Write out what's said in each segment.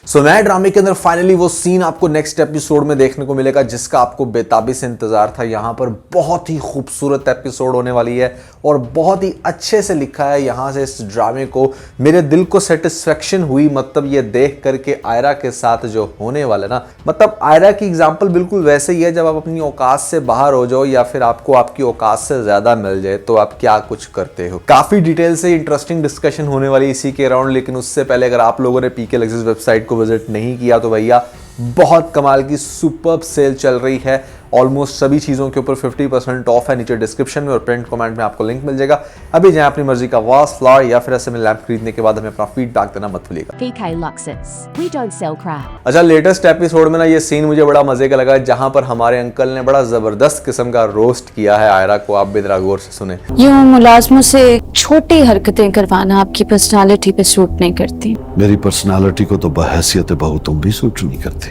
नए ड्रामे के अंदर फाइनली वो सीन आपको नेक्स्ट एपिसोड में देखने को मिलेगा जिसका आपको बेताबी से इंतजार था। यहाँ पर बहुत ही खूबसूरत एपिसोड होने वाली है और बहुत ही अच्छे से लिखा है। यहाँ से इस ड्रामे को मेरे दिल को सेटिस्फेक्शन हुई, मतलब ये देख करके आयरा के साथ जो होने वाला ना, मतलब आयरा की एग्जाम्पल बिल्कुल वैसे ही है। जब आप अपनी औकात से बाहर हो जाओ या फिर आपको आपकी औकात से ज्यादा मिल जाए तो आप क्या कुछ करते हो। काफी डिटेल से इंटरेस्टिंग डिस्कशन होने वाली इसी के अराउंड, लेकिन उससे पहले अगर आप लोगों ने पीके लग्जरीज वेबसाइट को विजिट नहीं किया तो भैया बहुत कमाल की सुपर्ब सेल चल रही है। ऑलमोस्ट सभी चीजों के ऊपर 50% ऑफ है। नीचे डिस्क्रिप्शन में और प्रिंट कमेंट में आपको लिंक मिल जाएगा। अभी जाएं अपनी मर्जी का वास फ्लावर या फिर ऐसे में लैंप खरीदने के बाद हमें अपना फीडबैक देना मत भूलिएगा। PK Luxus. We don't sell crap. अच्छा, लेटेस्ट एपिसोड में ना ये सीन मुझे बड़ा मजे का लगा जहां पर हमारे अंकल ने बड़ा जबरदस्त किस्म का रोस्ट किया है आयरा को। आप भी जरा गौर से सुने। यूं मुलाजमों से छोटी हरकतें करवाना आपकी पर्सनालिटी पे सूट नहीं करती। मेरी पर्सनालिटी को तो बहैसियत बहू तुम भी सूट नहीं करती।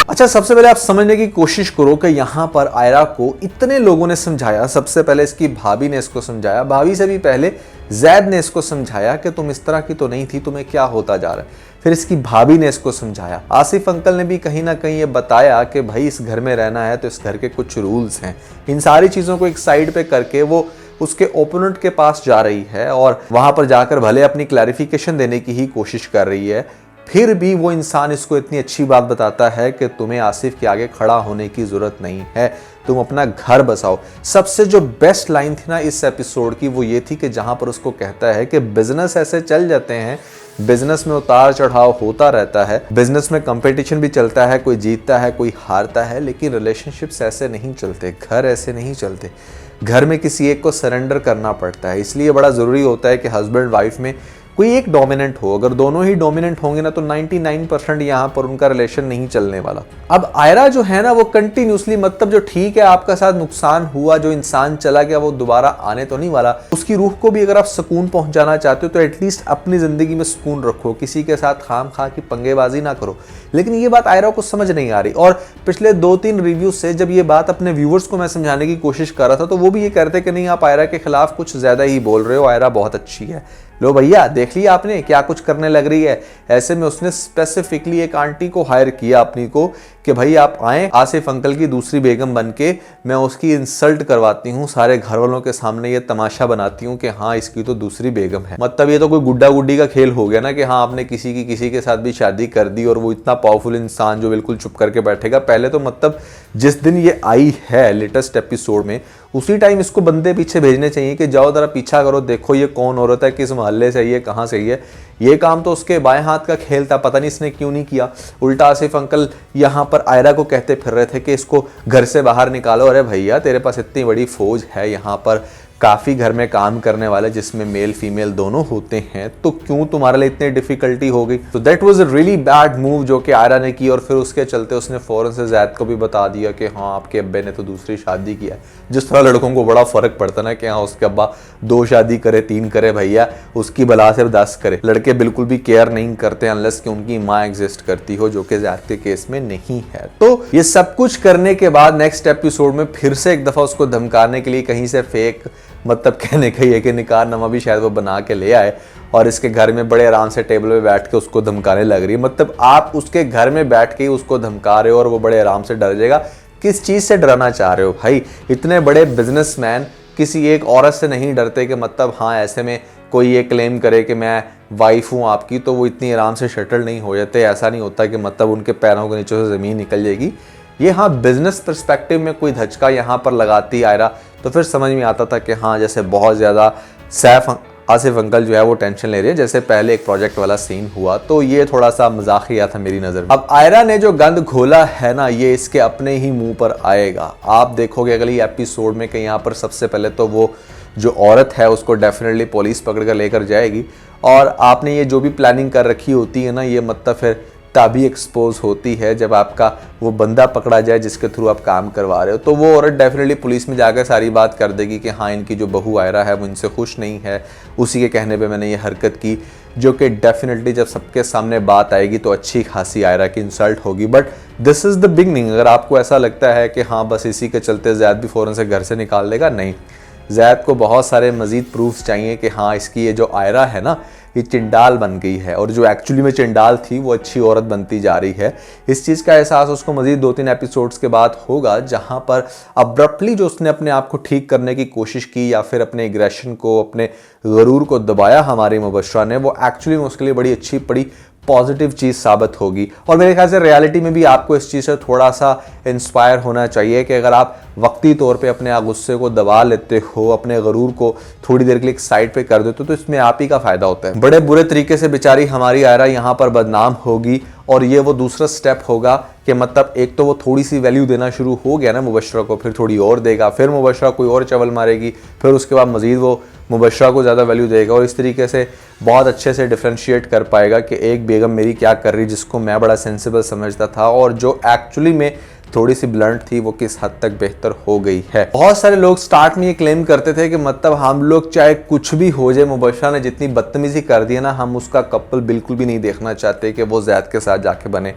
अच्छा, सबसे पहले आप समझने की कोशिश करो कि यहाँ पर आयरा को इतने लोगों ने समझाया। सबसे पहले इसकी भाभी ने इसको समझाया, भाभी से भी पहले जैद ने इसको समझाया कि तुम इस तरह की तो नहीं थी, तुम्हें क्या होता जा रहा है। फिर इसकी भाभी ने इसको समझाया। आसिफ अंकल ने भी कहीं ना कहीं ये बताया कि भाई इस घर में रहना है तो इस घर के कुछ रूल्स हैं। इन सारी चीज़ों को एक साइड पे करके वो उसके ओपोनेंट के पास जा रही है और वहां पर जाकर भले अपनी क्लैरिफिकेशन देने की ही कोशिश कर रही है। फिर भी वो इंसान इसको इतनी अच्छी बात बताता है कि तुम्हें आसिफ के आगे खड़ा होने की जरूरत नहीं है, तुम अपना घर बसाओ। सबसे जो बेस्ट लाइन थी ना इस एपिसोड की वो ये थी कि जहां पर उसको कहता है कि बिजनेस ऐसे चल जाते हैं, बिजनेस में उतार चढ़ाव होता रहता है, बिजनेस में कंपटीशन भी चलता है, कोई जीतता है कोई हारता है, लेकिन रिलेशनशिप्स ऐसे नहीं चलते, घर ऐसे नहीं चलते। घर में किसी एक को सरेंडर करना पड़ता है। इसलिए बड़ा ज़रूरी होता है कि हस्बैंड वाइफ में कोई एक डोमिनेंट हो। अगर दोनों ही डोमिनेंट होंगे ना तो 99% यहाँ पर उनका रिलेशन नहीं चलने वाला। अब आयरा जो है ना वो कंटिन्यूसली, मतलब जो ठीक है आपका साथ नुकसान हुआ, जो इंसान चला गया वो दोबारा आने तो नहीं वाला। उसकी रूह को भी अगर आप सुकून पहुंचाना चाहते हो तो एटलीस्ट अपनी जिंदगी में सुकून रखो, किसी के साथ खाम खा की पंगेबाजी ना करो। लेकिन ये बात आयरा को समझ नहीं आ रही। और पिछले 2-3 रिव्यू से जब ये बात अपने व्यूवर्स को मैं समझाने की कोशिश कर रहा था तो वो भी ये कहते कि नहीं आप आयरा के खिलाफ कुछ ज्यादा ही बोल रहे हो, आयरा बहुत अच्छी है। लो भैया देख लिया आपने क्या कुछ करने लग रही है। ऐसे में उसने स्पेसिफिकली एक आंटी को हायर किया अपनी को कि भाई आप आए, आसिफ अंकल की दूसरी बेगम बनके मैं उसकी इंसल्ट करवाती हूँ, सारे घर वालों के सामने ये तमाशा बनाती हूँ कि हाँ इसकी तो दूसरी बेगम है। मतलब ये तो कोई गुड्डा गुड्डी का खेल हो गया ना कि हाँ आपने किसी के साथ भी शादी कर दी और वो इतना पावरफुल इंसान जो बिल्कुल चुप करके बैठेगा। पहले तो मतलब जिस दिन ये आई है लेटेस्ट एपिसोड में उसी टाइम इसको बंदे पीछे भेजने चाहिए कि जाओ जरा पीछा करो, देखो ये कौन औरत है, किस मोहल्ले से है, कहाँ से है। ये काम तो उसके बाएं हाथ का खेल था, पता नहीं इसने क्यों नहीं किया। उल्टा आसिफ अंकल यहाँ पर आयरा को कहते फिर रहे थे कि इसको घर से बाहर निकालो। अरे भैया तेरे पास इतनी बड़ी फौज है, यहाँ पर काफ़ी घर में काम करने वाले जिसमें मेल फीमेल दोनों होते हैं, तो क्यों तुम्हारे लिए इतनी डिफिकल्टी हो गई। तो that was a really bad move जो कि आयरा ने की। और फिर उसके चलते उसने फौरन से जैद को भी बता दिया कि हाँ आपके अब्बे ने तो दूसरी शादी किया है। जिस तरह लड़कों को बड़ा फर्क पड़ता ना कि हाँ उसके अब्बा 2 शादी करे 3 करे, भैया उसकी बला से 10 करे। लड़के बिल्कुल भी केयर नहीं करते अनलेस कि उनकी माँ एग्जिस्ट करती हो, जो कि जैद के केस में नहीं है। तो ये सब कुछ करने के बाद नेक्स्ट एपिसोड में फिर से एक दफा उसको धमकाने के लिए कहीं से फेक, मतलब कहने का ये कि निकारनामा भी शायद वो बना के ले आए और इसके घर में बड़े आराम से टेबल पे बैठ के उसको धमकाने लग रही है। मतलब आप उसके घर में बैठ के उसको धमका रहे हो और वो बड़े आराम से डर जाएगा। किस चीज़ से डराना चाह रहे हो भाई? इतने बड़े बिजनेसमैन किसी एक औरत से नहीं डरते कि मतलब हाँ ऐसे में कोई ये क्लेम करे कि मैं वाइफ हूँ आपकी तो वो इतनी आराम से शटल नहीं हो जाते। ऐसा नहीं होता कि मतलब उनके पैरों के नीचे से ज़मीन निकल जाएगी। ये हाँ बिजनेस पर्सपेक्टिव में कोई धचका यहाँ पर लगाती आयरा तो फिर समझ में आता था कि हाँ जैसे बहुत ज़्यादा सैफ आसिफ अंकल जो है वो टेंशन ले रही है, जैसे पहले एक प्रोजेक्ट वाला सीन हुआ। तो ये थोड़ा सा मजाकिया था मेरी नज़र में। अब आयरा ने जो गंद घोला है ना ये इसके अपने ही मुंह पर आएगा। आप देखोगे अगली एपिसोड में कि यहाँ पर सबसे पहले तो वो जो औरत है उसको डेफिनेटली पुलिस पकड़ कर लेकर जाएगी और आपने ये जो भी प्लानिंग कर रखी होती है ना ये मतलब फिर तभी एक्सपोज होती है जब आपका वो बंदा पकड़ा जाए जिसके थ्रू आप काम करवा रहे हो। तो वो औरत डेफिनेटली पुलिस में जाकर सारी बात कर देगी कि हाँ इनकी जो बहू आयरा है वो इनसे खुश नहीं है, उसी के कहने पे मैंने ये हरकत की, जो कि डेफिनेटली जब सबके सामने बात आएगी तो अच्छी खासी आयरा की इंसल्ट होगी। But this is the beginning. अगर आपको ऐसा लगता है कि हाँ बस इसी के चलते जैद भी फ़ौरन से घर से निकाल देगा, नहीं, जैद को बहुत सारे मजीद प्रूफ्स चाहिए कि हाँ इसकी ये जो आयरा है ना ये चिंडाल बन गई है और जो एक्चुअली में चिंडाल थी वो अच्छी औरत बनती जा रही है। इस चीज़ का एहसास उसको मजीद 2-3 एपिसोड्स के बाद होगा, जहां पर अब्रप्टली जो उसने अपने आप को ठीक करने की कोशिश की या फिर अपने एग्रेशन को, अपने गरूर को दबाया हमारी मुबश्शरा ने, वो एक्चुअली में उसके लिए बड़ी अच्छी, बड़ी पॉजिटिव चीज़ साबित होगी। और मेरे ख्याल से रियलिटी में भी आपको इस चीज़ से थोड़ा सा इंस्पायर होना चाहिए कि अगर आप वक्ती तौर पे अपने गुस्से को दबा लेते हो, अपने गरूर को थोड़ी देर के लिए एक साइड पे कर देते हो, तो इसमें आप ही का फायदा होता है। बड़े बुरे तरीके से बेचारी हमारी आयरा यहाँ पर बदनाम होगी और ये वो दूसरा स्टेप होगा कि मतलब एक तो वो थोड़ी सी वैल्यू देना शुरू हो गया ना मुबश्शरा को, फिर थोड़ी और देगा, फिर मुबश्शरा कोई और चवल मारेगी, फिर उसके बाद मजीद वो मुबश्शरा को ज़्यादा वैल्यू देगा और इस तरीके से बहुत अच्छे से डिफ्रेंशिएट कर पाएगा कि एक बेगम मेरी क्या कर रही, जिसको मैं बड़ा सेंसिबल समझता था और जो एक्चुअली में थोड़ी सी ब्लंट थी, वो किस हद तक बेहतर हो गई है। बहुत सारे लोग स्टार्ट में ये क्लेम करते थे कि मतलब हम लोग चाहे कुछ भी हो जाए, मुबश्शरा ने जितनी बदतमीजी कर दी है ना, हम उसका कपल बिल्कुल भी नहीं देखना चाहते कि वो ज़ैद के साथ जाके बने।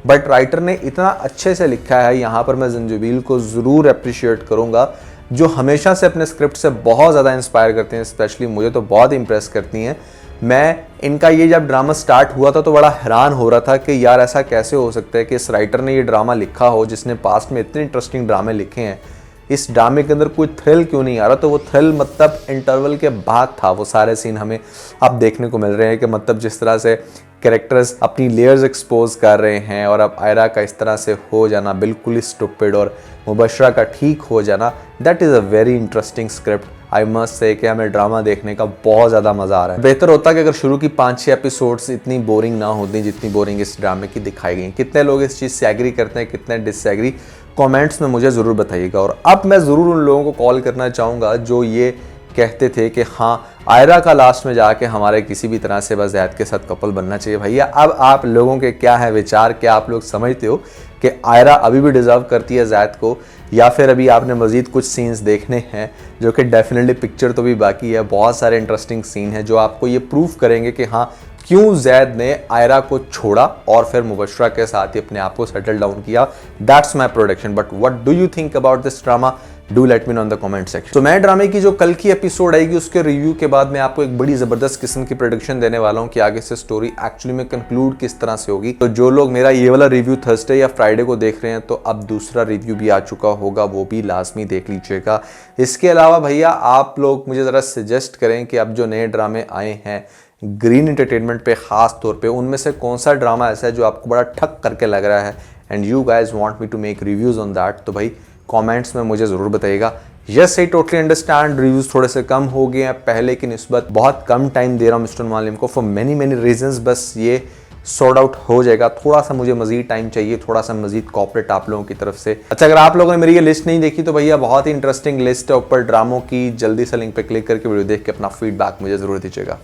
बट राइटर ने इतना अच्छे से लिखा है, यहाँ पर मैं जंजीबील को ज़रूर अप्रिशिएट करूँगा, जो हमेशा से अपने स्क्रिप्ट से बहुत ज़्यादा इंस्पायर करते हैं, स्पेशली मुझे तो बहुत इंप्रेस करती हैं। मैं इनका ये जब ड्रामा स्टार्ट हुआ था तो बड़ा हैरान हो रहा था कि यार ऐसा कैसे हो सकता है कि इस राइटर ने ये ड्रामा लिखा हो, जिसने पास्ट में इतने इंटरेस्टिंग ड्रामे लिखे हैं, इस ड्रामे के अंदर कोई थ्रिल क्यों नहीं आ रहा। तो वो थ्रिल मतलब इंटरवल के बाद था, वो सारे सीन हमें अब देखने को मिल रहे हैं कि मतलब जिस तरह से कैरेक्टर्स अपनी लेयर्स एक्सपोज कर रहे हैं और अब आयरा का इस तरह से हो जाना बिल्कुल ही स्टूपिड और मुबश्शरा का ठीक हो जाना, that is a very interesting script. I must say कि हमें ड्रामा देखने का बहुत ज़्यादा मज़ा आ रहा है। बेहतर होता कि अगर शुरू की 5-6 एपिसोड्स इतनी बोरिंग ना होती जितनी बोरिंग इस ड्रामे की दिखाई गई। कितने लोग इस चीज़ से एग्री करते हैं, कितने डिसएग्री, कमेंट्स में मुझे ज़रूर बताइएगा। और अब मैं ज़रूर उन लोगों को कॉल करना चाहूँगा जो ये कहते थे कि हाँ आयरा का लास्ट में जाके हमारे किसी भी तरह से बस ज़ैद के साथ कपल बनना चाहिए। भैया अब आप लोगों के क्या है विचार, क्या आप लोग समझते हो कि आयरा अभी भी डिज़र्व करती है ज़ैद को, या फिर अभी आपने मज़ीद कुछ सीन्स देखने हैं जो कि डेफिनेटली पिक्चर तो भी बाकी है, बहुत सारे इंटरेस्टिंग सीन हैं जो आपको ये प्रूफ करेंगे कि हाँ क्यों ज़ैद ने आयरा को छोड़ा और फिर मुबश्शरा के साथ ही अपने आप को सेटल डाउन किया। That's my production. But what do you think about this drama? Do let me know in the comment section. तो मैं ड्रामे की जो कल की एपिसोड आएगी उसके रिव्यू के बाद मैं आपको एक बड़ी ज़बरदस्त किस्म की प्रेडिक्शन देने वाला हूँ कि आगे से स्टोरी एक्चुअली में कंक्लूड किस तरह से होगी। तो जो लोग मेरा ये वाला रिव्यू थर्सडे या फ्राइडे को देख रहे हैं तो अब दूसरा रिव्यू भी आ चुका होगा, वो भी लाजमी देख लीजिएगा। इसके अलावा भैया आप लोग मुझे ज़रा सजेस्ट करें कि अब जो नए ड्रामे आए हैं ग्रीन एंटरटेनमेंट पे ख़ास तौर पे, उनमें से कौन सा ड्रामा ऐसा है जो आपको बड़ा ठक करके लग रहा है and you guys want me to make reviews on that. तो भाई कमेंट्स में मुझे ज़रूर बताइएगा। Yes I totally understand reviews थोड़े से कम हो गए हैं पहले की निस्बत, बहुत कम टाइम दे रहा हूँ मिस्टर मालिम को फॉर मैनी रीजंस, बस ये सॉर्ट आउट हो जाएगा। थोड़ा सा मुझे मजीद टाइम चाहिए, थोड़ा सा मजीद कॉपरेट आप लोगों की तरफ से। अच्छा अगर आप लोगों ने मेरी ये लिस्ट नहीं देखी तो भैया बहुत ही इंटरेस्टिंग लिस्ट है ऊपर ड्रामों की, जल्दी से लिंक पे क्लिक करके वीडियो देख के अपना फीडबैक मुझे ज़रूर दीजिएगा।